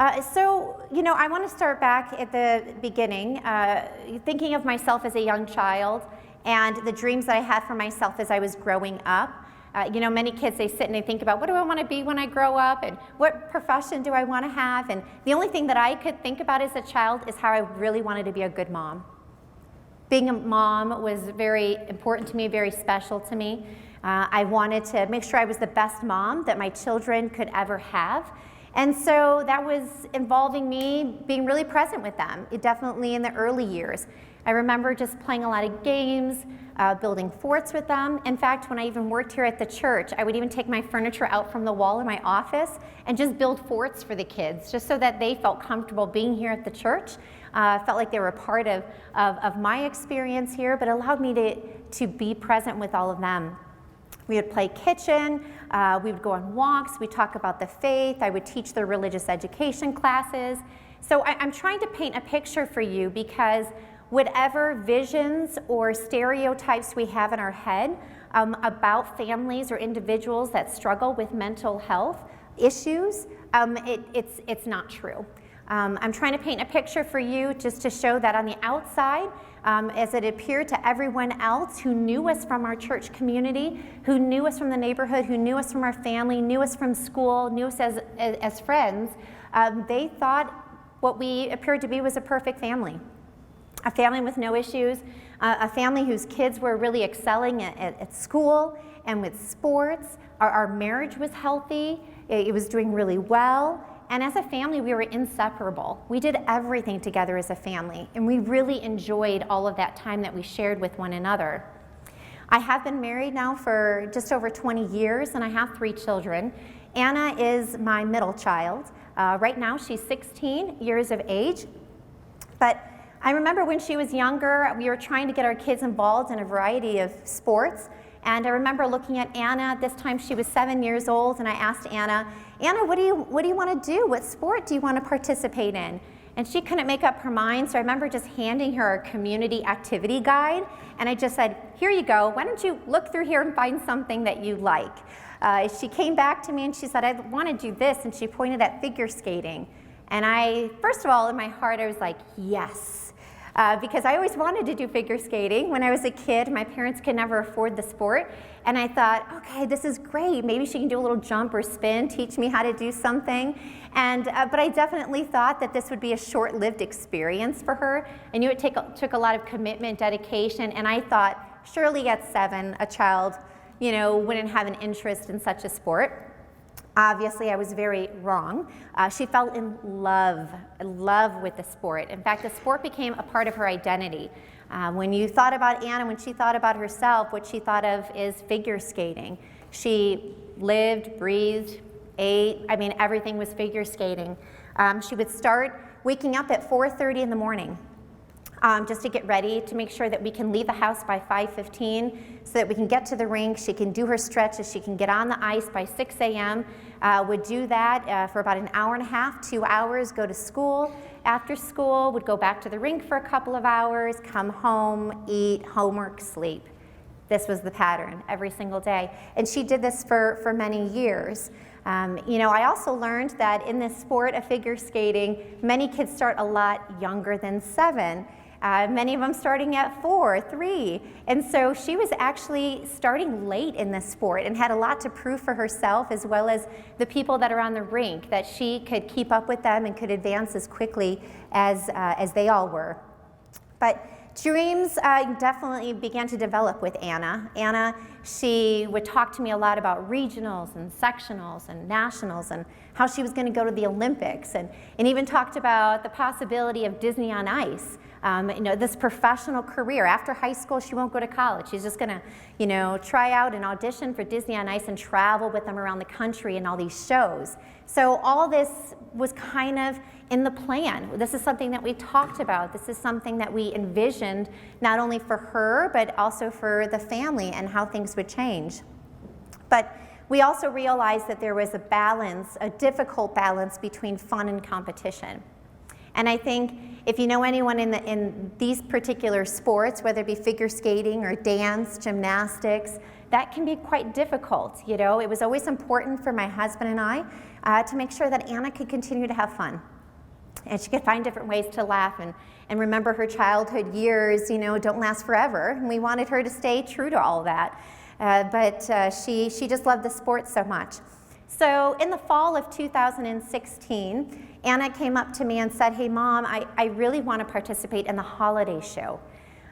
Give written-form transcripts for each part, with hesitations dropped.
I want to start back at the beginning, thinking of myself as a young child and the dreams that I had for myself as I was growing up. Many kids, they sit and they think about, what do I want to be when I grow up, and what profession do I want to have? And the only thing that I could think about as a child is how I really wanted to be a good mom. Being a mom was very important to me, very special to me. I wanted to make sure I was the best mom that my children could ever have. And so that was involving me being really present with them, definitely in the early years. I remember just playing a lot of games, building forts with them. In fact, when I even worked here at the church, I would even take my furniture out from the wall in my office and just build forts for the kids, just so that they felt comfortable being here at the church, felt like they were a part of my experience here, but allowed me to be present with all of them. We would play kitchen, we would go on walks, we'd talk about the faith, I would teach their religious education classes. So I'm trying to paint a picture for you, because whatever visions or stereotypes we have in our head about families or individuals that struggle with mental health issues, it's not true. I'm trying to paint a picture for you just to show that on the outside, as it appeared to everyone else who knew us from our church community, who knew us from the neighborhood, who knew us from our family, knew us from school, knew us as friends, they thought what we appeared to be was a perfect family. A family with no issues, a family whose kids were really excelling at school and with sports. Our marriage was healthy, it was doing really well. And as a family, we were inseparable. We did everything together as a family, and we really enjoyed all of that time that we shared with one another. I have been married now for just over 20 years, and I have 3 children. Anna is my middle child. Right now, she's 16 years of age. But I remember when she was younger, we were trying to get our kids involved in a variety of sports. And I remember looking at Anna. This time she was 7 years old, and I asked Anna, what do you want to do? What sport do you want to participate in? And she couldn't make up her mind, so I remember just handing her a community activity guide, and I just said, here you go, why don't you look through here and find something that you like? She came back to me and she said, I want to do this, and she pointed at figure skating. And first of all, in my heart, I was like, yes. Because I always wanted to do figure skating. When I was a kid, my parents could never afford the sport, and I thought, okay, this is great. Maybe she can do a little jump or spin, teach me how to do something. But I definitely thought that this would be a short-lived experience for her. I knew it took a lot of commitment, dedication, and I thought, surely at 7, a child, wouldn't have an interest in such a sport. Obviously, I was very wrong. She fell in love with the sport. In fact, the sport became a part of her identity. When you thought about Anna, when she thought about herself, what she thought of is figure skating. She lived, breathed, ate, everything was figure skating. She would start waking up at 4:30 in the morning. Just to get ready, to make sure that we can leave the house by 5:15 so that we can get to the rink. She can do her stretches, she can get on the ice by 6 a.m. Would do that for about an hour and a half, 2 hours, go to school. After school, would go back to the rink for a couple of hours, come home, eat, homework, sleep. This was the pattern every single day. And she did this for many years. I also learned that in this sport of figure skating, many kids start a lot younger than 7. Many of them starting at 4, 3. And so she was actually starting late in this sport and had a lot to prove for herself, as well as the people that are on the rink, that she could keep up with them and could advance as quickly as they all were. But dreams definitely began to develop with Anna. Anna, she would talk to me a lot about regionals and sectionals and nationals and how she was going to go to the Olympics, and even talked about the possibility of Disney on Ice. This professional career. After high school, she won't go to college. She's just going to, try out and audition for Disney on Ice and travel with them around the country and all these shows. So all this was kind of in the plan. This is something that we talked about. This is something that we envisioned, not only for her, but also for the family and how things would change. But we also realized that there was a difficult balance between fun and competition. And I think if you know anyone in these particular sports, whether it be figure skating or dance, gymnastics, that can be quite difficult. It was always important for my husband and I to make sure that Anna could continue to have fun. And she could find different ways to laugh and remember her childhood years, don't last forever. And we wanted her to stay true to all that. But she just loved the sport so much. So in the fall of 2016, Anna came up to me and said, "Hey, Mom, I really want to participate in the holiday show."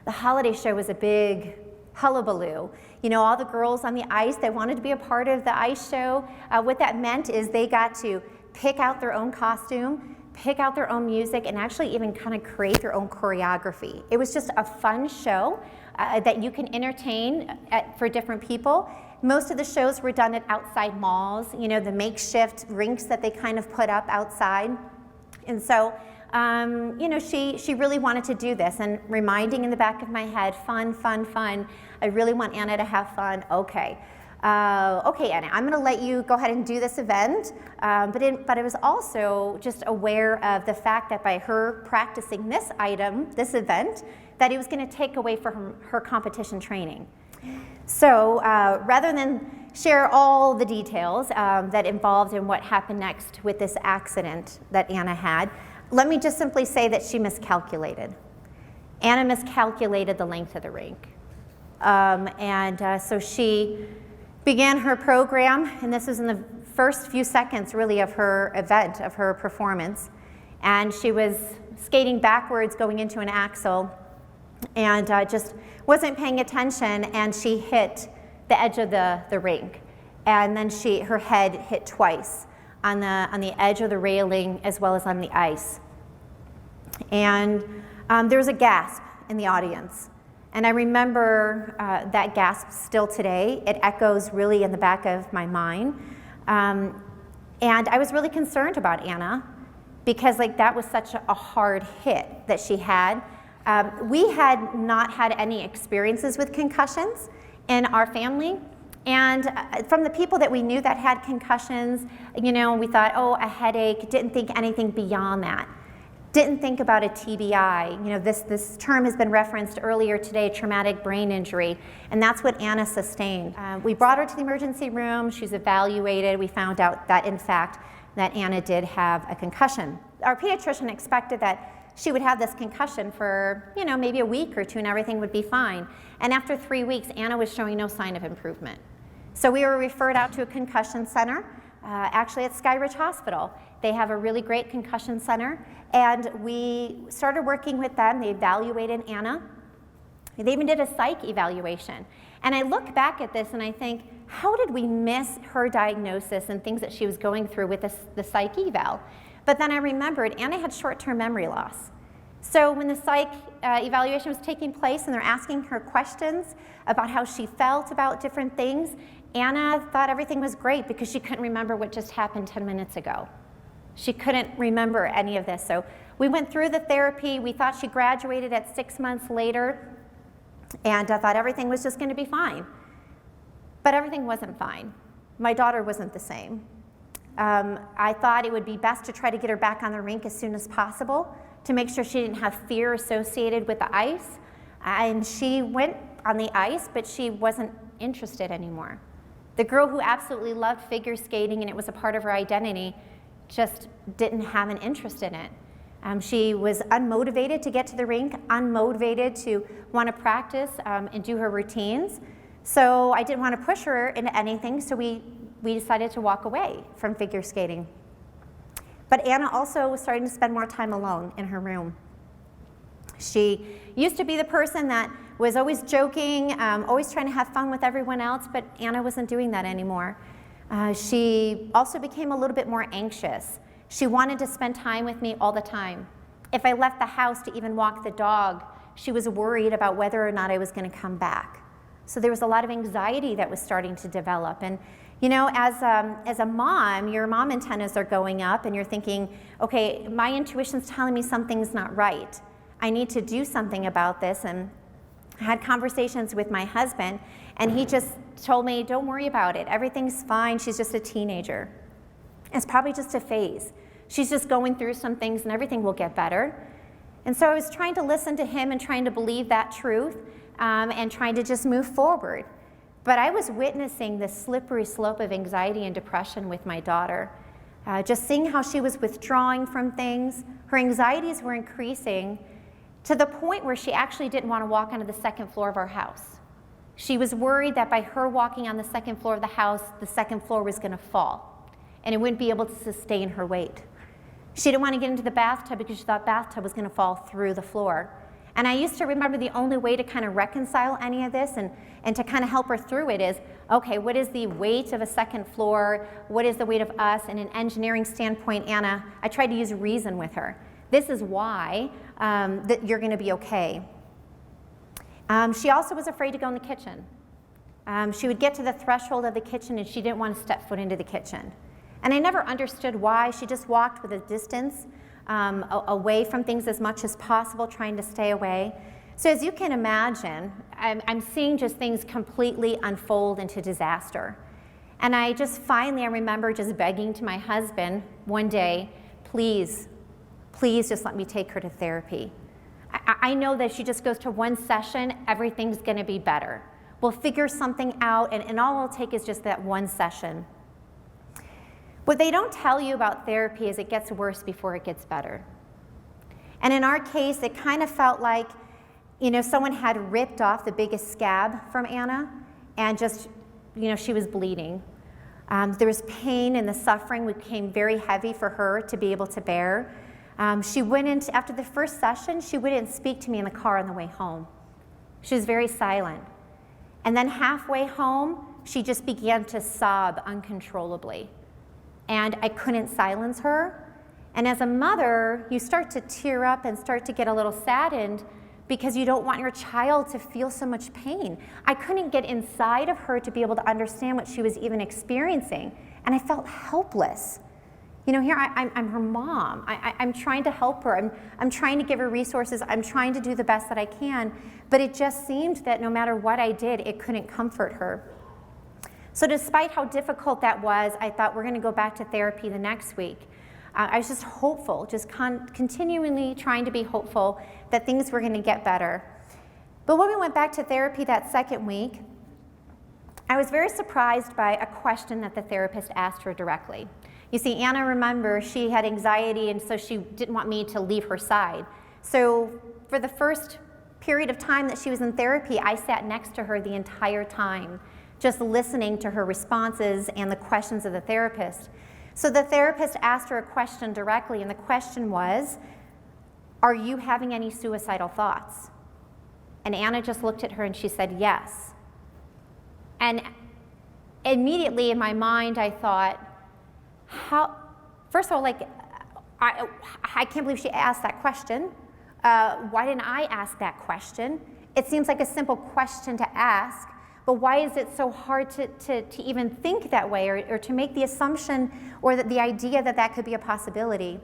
The holiday show was a big hullabaloo. All the girls on the ice, they wanted to be a part of the ice show. What that meant is they got to pick out their own costume, pick out their own music, and actually even kind of create their own choreography. It was just a fun show that you can entertain for different people. Most of the shows were done at outside malls, the makeshift rinks that they kind of put up outside. And so, she really wanted to do this, and reminding in the back of my head, fun, fun, fun. I really want Anna to have fun. Okay, Anna, I'm going to let you go ahead and do this event. But I was also just aware of the fact that by her practicing this event, that it was going to take away from her competition training. So rather than share all the details that involved in what happened next with this accident that Anna had, let me just simply say that she miscalculated. Anna miscalculated the length of the rink. So she began her program, and this was in the first few seconds really of her event, of her performance. And she was skating backwards going into an axel and just wasn't paying attention, and she hit the edge of the rink. And then her head hit twice on the edge of the railing as well as on the ice. And there was a gasp in the audience. And I remember that gasp still today. It echoes really in the back of my mind. And I was really concerned about Anna because that was such a hard hit that she had. We had not had any experiences with concussions in our family. And from the people that we knew that had concussions, we thought, oh, a headache, didn't think anything beyond that. Didn't think about a TBI. This term has been referenced earlier today, traumatic brain injury, and that's what Anna sustained. We brought her to the emergency room. She was evaluated. We found out that, in fact, that Anna did have a concussion. Our pediatrician expected that she would have this concussion for, maybe a week or two and everything would be fine. And after 3 weeks, Anna was showing no sign of improvement. So we were referred out to a concussion center, actually at Skyridge Hospital. They have a really great concussion center, and we started working with them. They evaluated Anna. They even did a psych evaluation. And I look back at this and I think, how did we miss her diagnosis and things that she was going through with the psych eval? But then I remembered Anna had short-term memory loss. So when the psych evaluation was taking place and they're asking her questions about how she felt about different things, Anna thought everything was great because she couldn't remember what just happened 10 minutes ago. She couldn't remember any of this. So we went through the therapy. We thought she graduated at 6 months later, and I thought everything was just going to be fine. But everything wasn't fine. My daughter wasn't the same. I thought it would be best to try to get her back on the rink as soon as possible to make sure she didn't have fear associated with the ice. And she went on the ice, but she wasn't interested anymore. The girl who absolutely loved figure skating and it was a part of her identity just didn't have an interest in it. She was unmotivated to get to the rink, unmotivated to want to practice and do her routines. So I didn't want to push her into anything, so we decided to walk away from figure skating. But Anna also was starting to spend more time alone in her room. She used to be the person that was always joking, always trying to have fun with everyone else, but Anna wasn't doing that anymore. She also became a little bit more anxious. She wanted to spend time with me all the time. If I left the house to even walk the dog, she was worried about whether or not I was going to come back. So there was a lot of anxiety that was starting to develop. And as a mom, your mom antennas are going up and you're thinking, okay, my intuition's telling me something's not right. I need to do something about this. And I had conversations with my husband, and he just told me, don't worry about it. Everything's fine. She's just a teenager. It's probably just a phase. She's just going through some things and everything will get better. And so I was trying to listen to him and trying to believe that truth and trying to just move forward. But I was witnessing this slippery slope of anxiety and depression with my daughter. Just seeing how she was withdrawing from things, her anxieties were increasing to the point where she actually didn't want to walk onto the second floor of our house. She was worried that by her walking on the second floor of the house, the second floor was going to fall, and it wouldn't be able to sustain her weight. She didn't want to get into the bathtub because she thought the bathtub was going to fall through the floor. And I used to remember the only way to kind of reconcile any of this and to kind of help her through it is, okay, what is the weight of a second floor? What is the weight of us? And an engineering standpoint, Anna, I tried to use reason with her. This is why that you're going to be okay. She also was afraid to go in the kitchen. She would get to the threshold of the kitchen and she didn't want to step foot into the kitchen. And I never understood why. She just walked with a distance away from things as much as possible, trying to stay away. So as you can imagine, I'm seeing just things completely unfold into disaster. And I remember just begging to my husband one day, please just let me take her to therapy. I know that if she just goes to one session, everything's gonna be better. We'll figure something out, and all it'll take is just that one session. What they don't tell you about therapy is it gets worse before it gets better. And in our case, it kind of felt like, someone had ripped off the biggest scab from Anna, and just, she was bleeding. There was pain, and the suffering became very heavy for her to be able to bear. After the first session, she wouldn't speak to me in the car on the way home. She was very silent. And then halfway home, she just began to sob uncontrollably. And I couldn't silence her. And as a mother, you start to tear up and start to get a little saddened because you don't want your child to feel so much pain. I couldn't get inside of her to be able to understand what she was even experiencing. And I felt helpless. Here I'm her mom. I'm trying to help her. I'm trying to give her resources. I'm trying to do the best that I can. But it just seemed that no matter what I did, it couldn't comfort her. So despite how difficult that was, I thought we're going to go back to therapy the next week. I was just hopeful, just continually trying to be hopeful that things were going to get better. But when we went back to therapy that second week, I was very surprised by a question that the therapist asked her directly. You see, Anna, remember, she had anxiety, and so she didn't want me to leave her side. So for the first period of time that she was in therapy, I sat next to her the entire time, just listening to her responses and the questions of the therapist. So the therapist asked her a question directly, and the question was, are you having any suicidal thoughts? And Anna just looked at her and she said, yes. And immediately in my mind, I thought, first of all, I can't believe she asked that question. Why didn't I ask that question? It seems like a simple question to ask, but why is it so hard to even think that way or to make the assumption or the idea that that could be a possibility?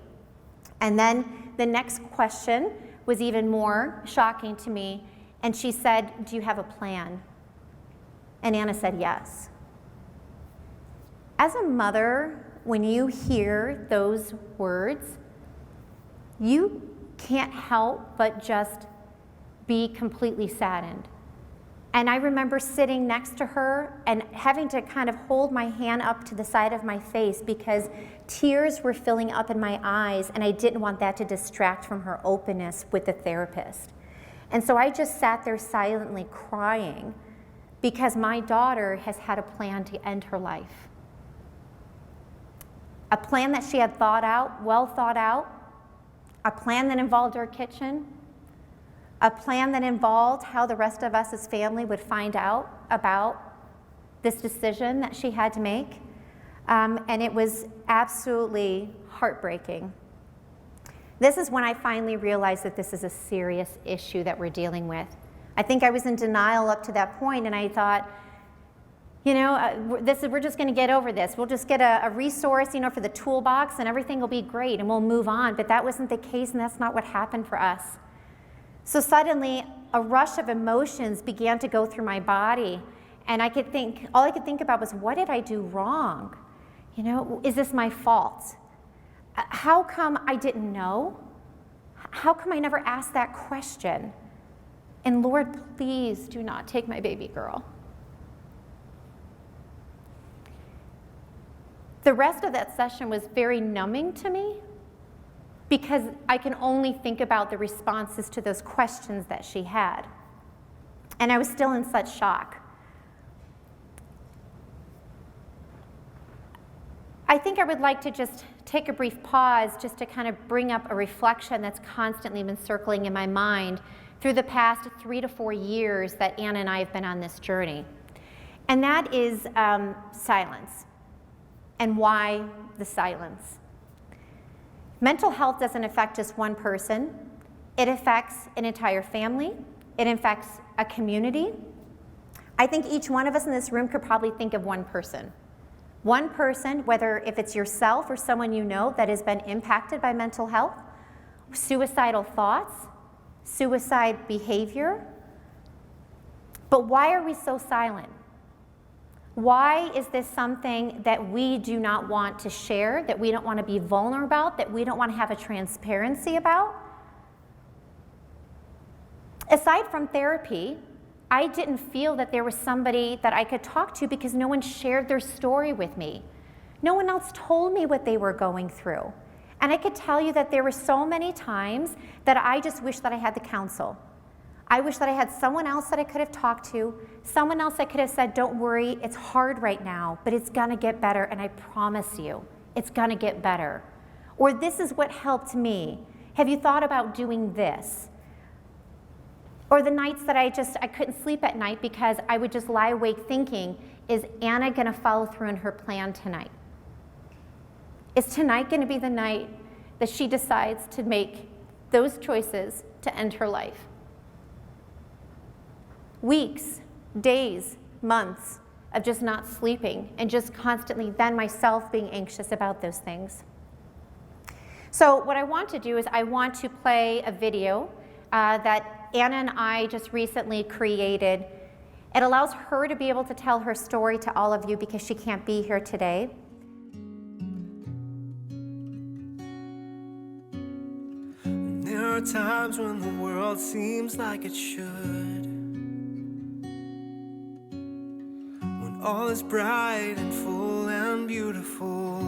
And then the next question was even more shocking to me, and she said, do you have a plan? And Anna said, yes. As a mother, when you hear those words, you can't help but just be completely saddened. And I remember sitting next to her and having to kind of hold my hand up to the side of my face because tears were filling up in my eyes, and I didn't want that to distract from her openness with the therapist. And so I just sat there silently crying because my daughter has had a plan to end her life. A plan that she had thought out, well thought out, a plan that involved our kitchen, a plan that involved how the rest of us as family would find out about this decision that she had to make. And it was absolutely heartbreaking. This is when I finally realized that this is a serious issue that we're dealing with. I think I was in denial up to that point, and I thought, we're just going to get over this. We'll just get a resource, for the toolbox, and everything will be great, and we'll move on. But that wasn't the case, and that's not what happened for us. So suddenly, a rush of emotions began to go through my body, and all I could think about was, what did I do wrong? Is this my fault? How come I didn't know? How come I never asked that question? And Lord, please do not take my baby girl. The rest of that session was very numbing to me because I can only think about the responses to those questions that she had. And I was still in such shock. I think I would like to just take a brief pause just to kind of bring up a reflection that's constantly been circling in my mind through the past 3 to 4 years that Anna and I have been on this journey. And that is silence. And why the silence? Mental health doesn't affect just one person. It affects an entire family. It affects a community. I think each one of us in this room could probably think of one person. One person, whether if it's yourself or someone you know that has been impacted by mental health, suicidal thoughts, suicide behavior. But why are we so silent? Why is this something that we do not want to share, that we don't want to be vulnerable about, that we don't want to have a transparency about? Aside from therapy, I didn't feel that there was somebody that I could talk to because no one shared their story with me. No one else told me what they were going through. And I could tell you that there were so many times that I just wish that I had the counsel. I wish that I had someone else that I could have talked to, someone else that could have said, don't worry, it's hard right now, but it's gonna get better, and I promise you, it's gonna get better. Or this is what helped me. Have you thought about doing this? Or the nights that I couldn't sleep at night because I would just lie awake thinking, is Anna gonna follow through on her plan tonight? Is tonight gonna be the night that she decides to make those choices to end her life? Weeks, days, months of just not sleeping and just constantly then myself being anxious about those things. So what I want to do is I want to play a video that Anna and I just recently created. It allows her to be able to tell her story to all of you because she can't be here today. There are times when the world seems like it should, when all is bright and full and beautiful.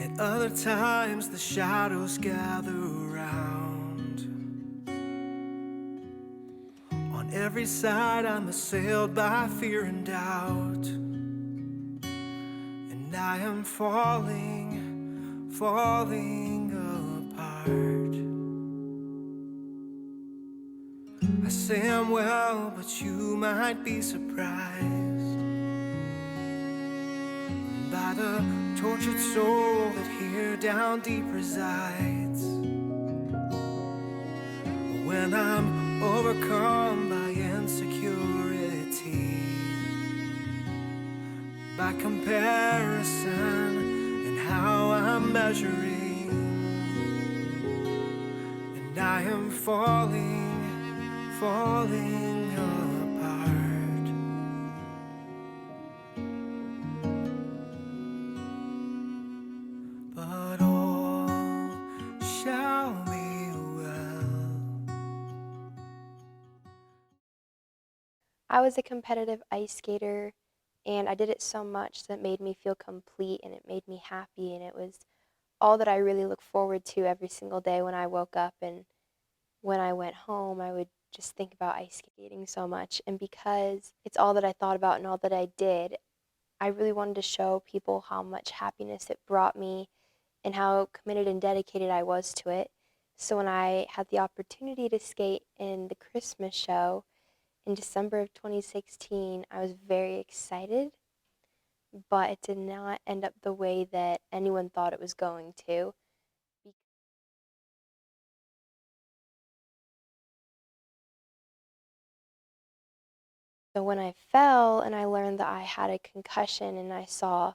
At other times the shadows gather around. On every side I'm assailed by fear and doubt, and I am falling apart. I say I'm well, but you might be surprised by the tortured soul that here down deep resides. When I'm overcome by insecurity, by comparison and how I'm measuring, and I am falling apart. But all shall be well. I was a competitive ice skater, and I did it so much that it made me feel complete and it made me happy, and it was all that I really look forward to every single day when I woke up. And when I went home, I would just think about ice skating so much. And because it's all that I thought about and all that I did, I really wanted to show people how much happiness it brought me and how committed and dedicated I was to it. So when I had the opportunity to skate in the Christmas show in December of 2016, I was very excited, but it did not end up the way that anyone thought it was going to. So when I fell and I learned that I had a concussion and I saw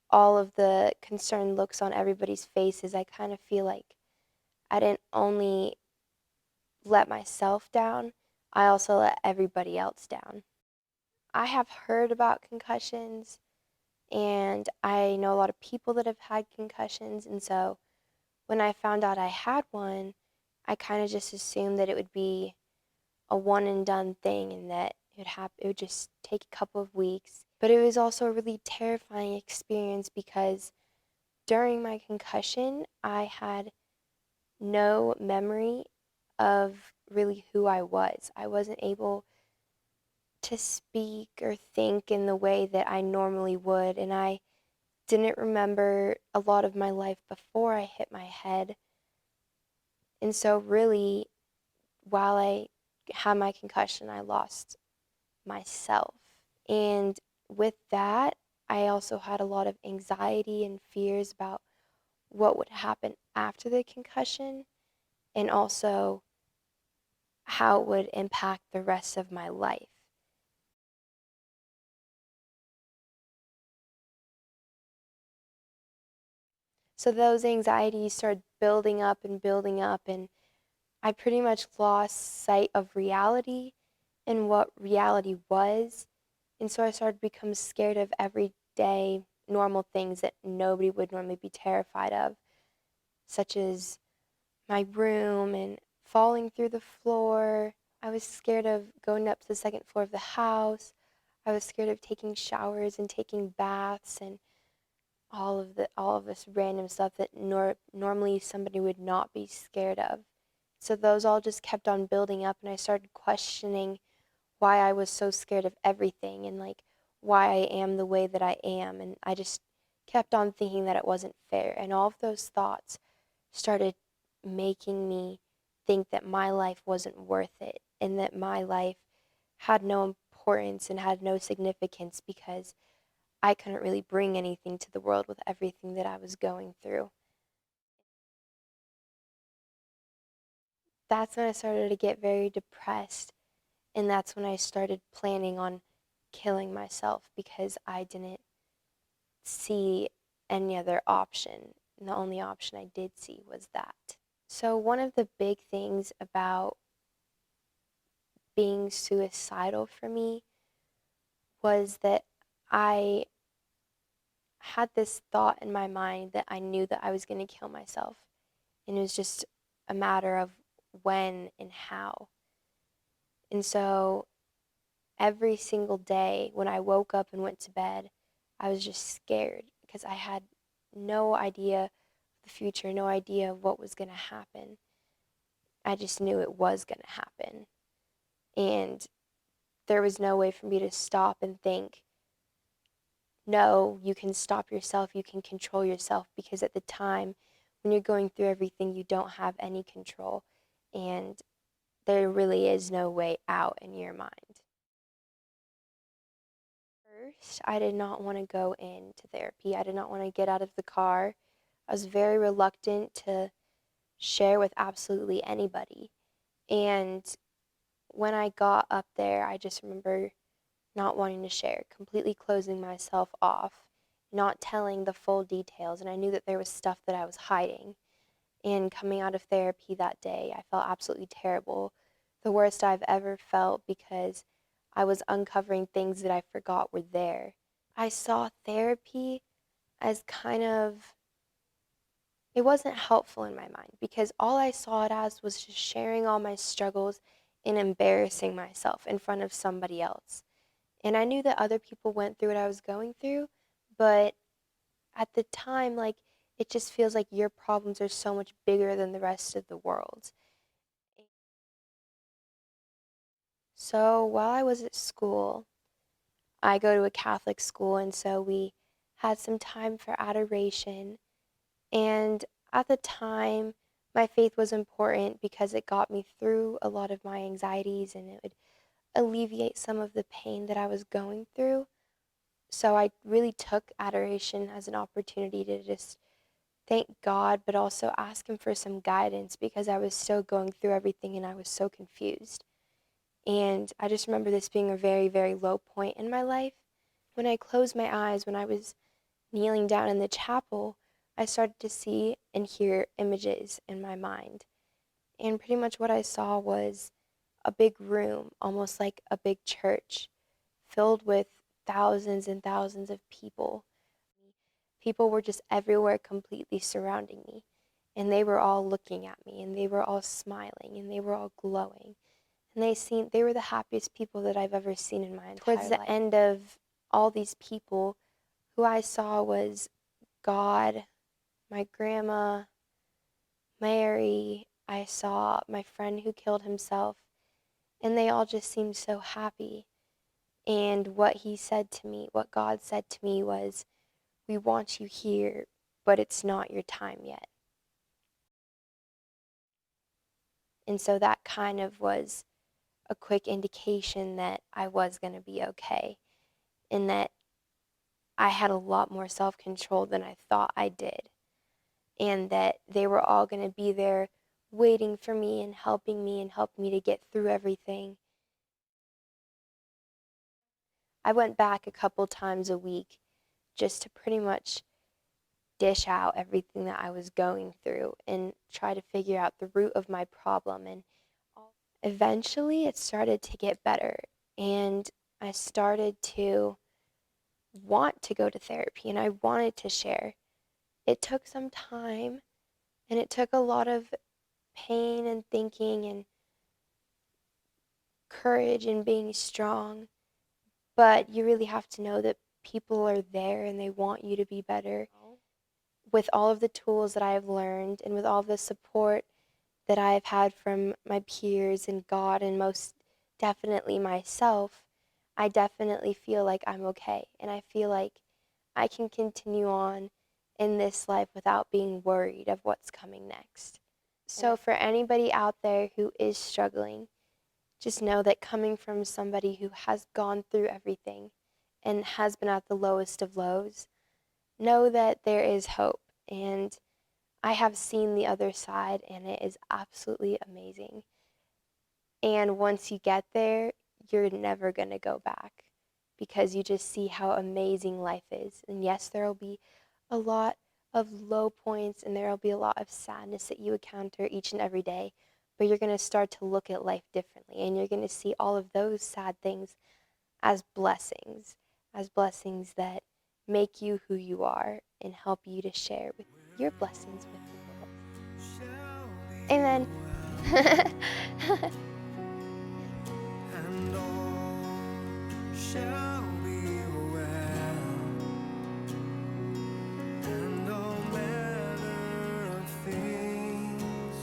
all of the concerned looks on everybody's faces, I kind of feel like I didn't only let myself down, I also let everybody else down. I have heard about concussions, and I know a lot of people that have had concussions, and so when I found out I had one, I kind of just assumed that it would be a one and done thing and that it would just take a couple of weeks. But it was also a really terrifying experience because during my concussion, I had no memory of really who I was. I wasn't able to speak or think in the way that I normally would, and I didn't remember a lot of my life before I hit my head. And so, really, while I had my concussion, I lost myself. And with that, I also had a lot of anxiety and fears about what would happen after the concussion and also how it would impact the rest of my life. So those anxieties started building up, and I pretty much lost sight of reality and what reality was. And so I started to become scared of everyday normal things that nobody would normally be terrified of, such as my room and falling through the floor. I was scared of going up to the second floor of the house. I was scared of taking showers and taking baths and all of this random stuff that normally somebody would not be scared of. So those all just kept on building up, and I started questioning why I was so scared of everything and like why I am the way that I am, and I just kept on thinking that it wasn't fair, and all of those thoughts started making me think that my life wasn't worth it and that my life had no importance and had no significance because I couldn't really bring anything to the world with everything that I was going through. That's when I started to get very depressed, and that's when I started planning on killing myself because I didn't see any other option. And the only option I did see was that. So, one of the big things about being suicidal for me was that I had this thought in my mind that I knew that I was going to kill myself. And it was just a matter of when and how. And so every single day when I woke up and went to bed, I was just scared because I had no idea the future, no idea of what was going to happen. I just knew it was going to happen. And there was no way for me to stop and think, no, you can stop yourself, you can control yourself, because at the time when you're going through everything, you don't have any control. And there really is no way out in your mind. First, I did not want to go into therapy. I did not want to get out of the car. I was very reluctant to share with absolutely anybody. And when I got up there, I just remember not wanting to share, completely closing myself off, not telling the full details. And I knew that there was stuff that I was hiding. And coming out of therapy that day, I felt absolutely terrible. The worst I've ever felt because I was uncovering things that I forgot were there. I saw therapy as kind of, it wasn't helpful in my mind because all I saw it as was just sharing all my struggles and embarrassing myself in front of somebody else. And I knew that other people went through what I was going through, but at the time, like, it just feels like your problems are so much bigger than the rest of the world. So while I was at school, I go to a Catholic school, and so we had some time for adoration. And at the time, my faith was important because it got me through a lot of my anxieties and it would alleviate some of the pain that I was going through. So I really took adoration as an opportunity to just thank God, but also ask Him for some guidance because I was still going through everything and I was so confused. And I just remember this being a very, very low point in my life. When I closed my eyes, when I was kneeling down in the chapel, I started to see and hear images in my mind. And pretty much what I saw was a big room, almost like a big church, filled with thousands and thousands of people. People were just everywhere, completely surrounding me. And they were all looking at me, and they were all smiling, and they were all glowing. And they were the happiest people that I've ever seen in my entire life. Towards the end of all these people who I saw was God, my grandma, Mary, I saw my friend who killed himself, and they all just seemed so happy. And what God said to me was, we want you here, but it's not your time yet. And so that kind of was a quick indication that I was going to be okay, and that I had a lot more self-control than I thought I did, and that they were all going to be there waiting for me and helping me to get through everything. I went back a couple times a week just to pretty much dish out everything that I was going through and try to figure out the root of my problem. And eventually it started to get better, and I started to want to go to therapy, and I wanted to share. It took some time, and it took a lot of pain and thinking and courage and being strong, but you really have to know that people are there and they want you to be better. With all of the tools that I have learned and with all the support that I have had from my peers and God and most definitely myself, I definitely feel like I'm okay, and I feel like I can continue on in this life without being worried of what's coming next. So for anybody out there who is struggling, just know that coming from somebody who has gone through everything and has been at the lowest of lows, know that there is hope, and I have seen the other side, and it is absolutely amazing. And once you get there, you're never going to go back, because you just see how amazing life is. And yes, there will be a lot of low points, and there will be a lot of sadness that you encounter each and every day, but you're going to start to look at life differently, and you're going to see all of those sad things as blessings that make you who you are and help you to share with your blessings with the world. Amen. And all shall be well, and all manner of things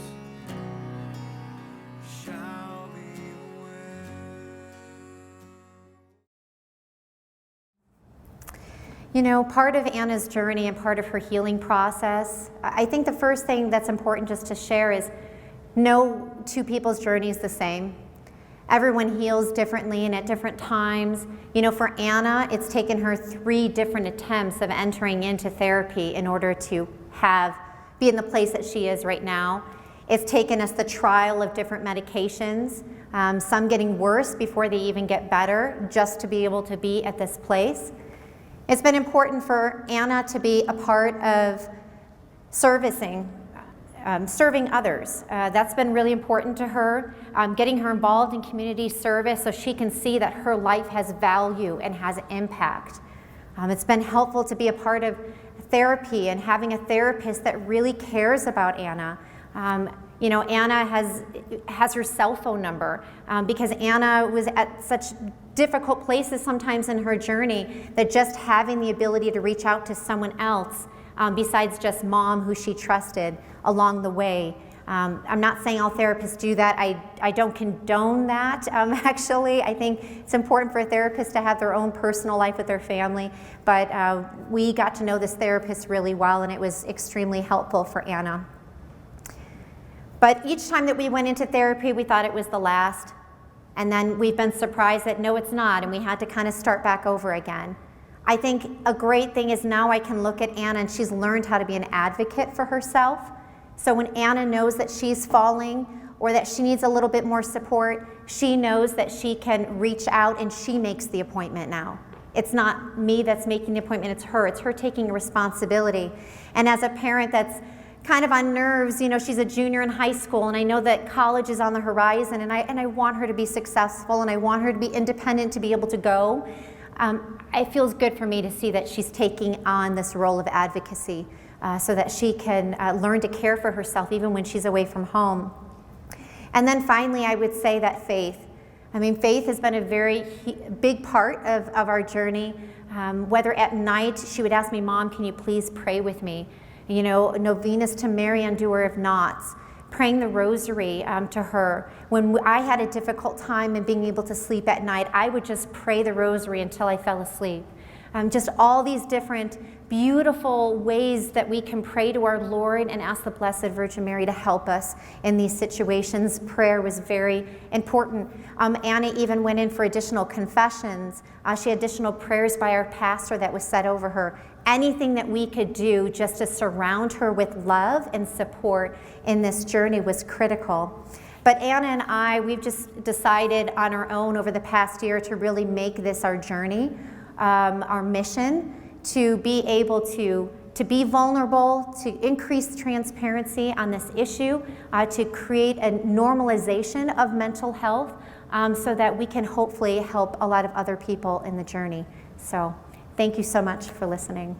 shall be well. You know, part of Anna's journey and part of her healing process, I think the first thing that's important just to share is no two people's journey is the same. Everyone heals differently and at different times. You know, for Anna, it's taken her 3 different attempts of entering into therapy in order to be in the place that she is right now. It's taken us the trial of different medications, some getting worse before they even get better, just to be able to be at this place. It's been important for Anna to be a part of serving others. That's been really important to her, getting her involved in community service so she can see that her life has value and has impact. It's been helpful to be a part of therapy and having a therapist that really cares about Anna. You know, Anna has her cell phone number because Anna was at such difficult places sometimes in her journey that just having the ability to reach out to someone else besides just mom who she trusted along the way. I'm not saying all therapists do that. I don't condone that, actually. I think it's important for a therapist to have their own personal life with their family, but we got to know this therapist really well, and it was extremely helpful for Anna. But each time that we went into therapy, we thought it was the last, and then we've been surprised that no, it's not, and we had to kind of start back over again. I think a great thing is now I can look at Anna, and she's learned how to be an advocate for herself. So when Anna knows that she's falling or that she needs a little bit more support, she knows that she can reach out, and she makes the appointment now. It's not me that's making the appointment, it's her taking responsibility. And as a parent that's kind of on nerves, you know, she's a junior in high school, and I know that college is on the horizon, and I want her to be successful, and I want her to be independent, to be able to go. It feels good for me to see that she's taking on this role of advocacy so that she can learn to care for herself even when she's away from home. And then finally, I would say that faith. I mean, faith has been a very big part of our journey. Whether at night she would ask me, Mom, can you please pray with me? You know, novenas to Mary, undoer of knots, praying the rosary to her. When I had a difficult time in being able to sleep at night, I would just pray the rosary until I fell asleep. Just all these different beautiful ways that we can pray to our Lord and ask the Blessed Virgin Mary to help us in these situations. Prayer was very important. Anna even went in for additional confessions. She had additional prayers by our pastor that was said over her. Anything that we could do just to surround her with love and support in this journey was critical. But Anna and I, we've just decided on our own over the past year to really make this our journey, our mission, to be able to be vulnerable, to increase transparency on this issue, to create a normalization of mental health so that we can hopefully help a lot of other people in the journey. So thank you so much for listening.